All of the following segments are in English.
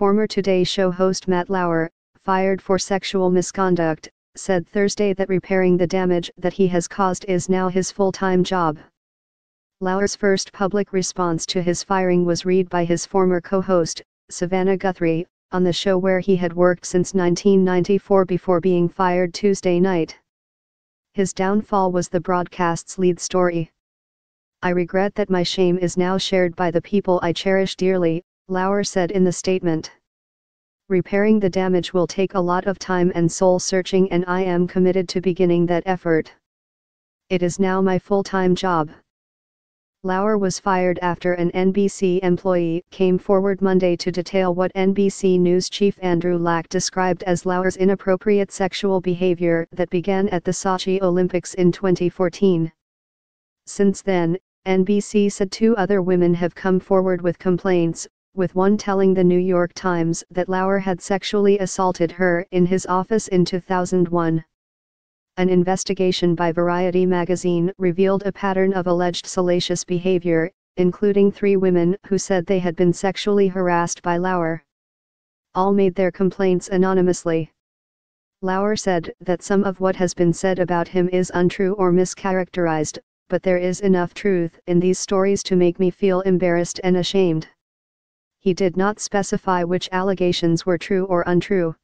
Former Today Show host Matt Lauer, fired for sexual misconduct, said Thursday that repairing the damage that he has caused is now his full-time job. Lauer's first public response to his firing was read by his former co-host, Savannah Guthrie, on the show where he had worked since 1994 before being fired Tuesday night. His downfall was the broadcast's lead story. "I regret that my shame is now shared by the people I cherish dearly," Lauer said in the statement. "Repairing the damage will take a lot of time and soul-searching, and I am committed to beginning that effort. It is now my full-time job." Lauer was fired after an NBC employee came forward Monday to detail what NBC News chief Andrew Lack described as Lauer's inappropriate sexual behavior that began at the Sochi Olympics in 2014. Since then, NBC said 2 other women have come forward with complaints, with one telling the New York Times that Lauer had sexually assaulted her in his office in 2001. An investigation by Variety magazine revealed a pattern of alleged salacious behavior, including 3 women who said they had been sexually harassed by Lauer. All made their complaints anonymously. Lauer said that some of what has been said about him is untrue or mischaracterized, but there is enough truth in these stories to make me feel embarrassed and ashamed. He did not specify which allegations were true or untrue.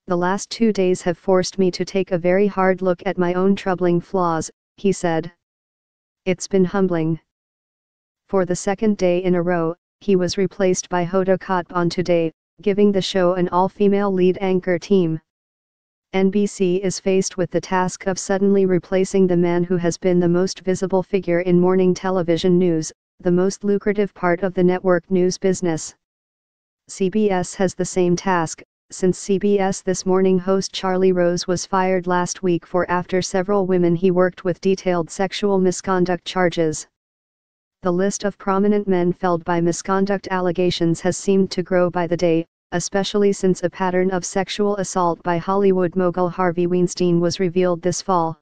"The last 2 days have forced me to take a very hard look at my own troubling flaws," he said. "It's been humbling." For the second day in a row, he was replaced by Hoda Kotb on Today, giving the show an all-female lead anchor team. NBC is faced with the task of suddenly replacing the man who has been the most visible figure in morning television news, the most lucrative part of the network news business. CBS has the same task, since CBS This Morning host Charlie Rose was fired last week for after several women he worked with detailed sexual misconduct charges. The list of prominent men felled by misconduct allegations has seemed to grow by the day, especially since a pattern of sexual assault by Hollywood mogul Harvey Weinstein was revealed this fall.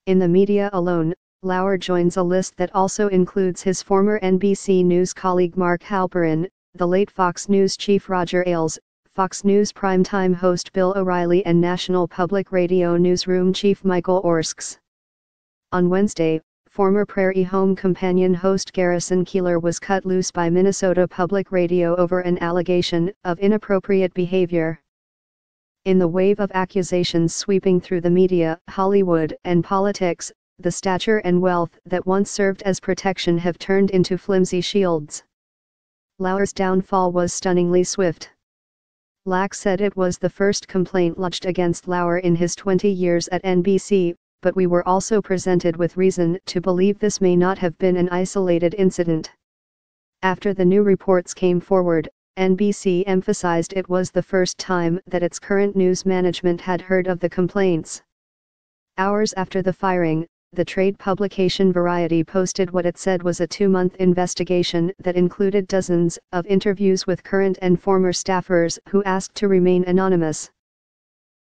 In the media alone, Lauer joins a list that also includes his former NBC News colleague Mark Halperin, the late Fox News chief Roger Ailes, Fox News primetime host Bill O'Reilly, and National Public Radio newsroom chief Michael Orskes. On Wednesday, former Prairie Home Companion host Garrison Keillor was cut loose by Minnesota Public Radio over an allegation of inappropriate behavior. In the wave of accusations sweeping through the media, Hollywood, and politics, the stature and wealth that once served as protection have turned into flimsy shields. Lauer's downfall was stunningly swift. Lack said it was the first complaint lodged against Lauer in his 20 years at NBC, but we were also presented with reason to believe this may not have been an isolated incident. After the new reports came forward, NBC emphasized it was the first time that its current news management had heard of the complaints. Hours after the firing, the trade publication Variety posted what it said was a 2-month investigation that included dozens of interviews with current and former staffers who asked to remain anonymous.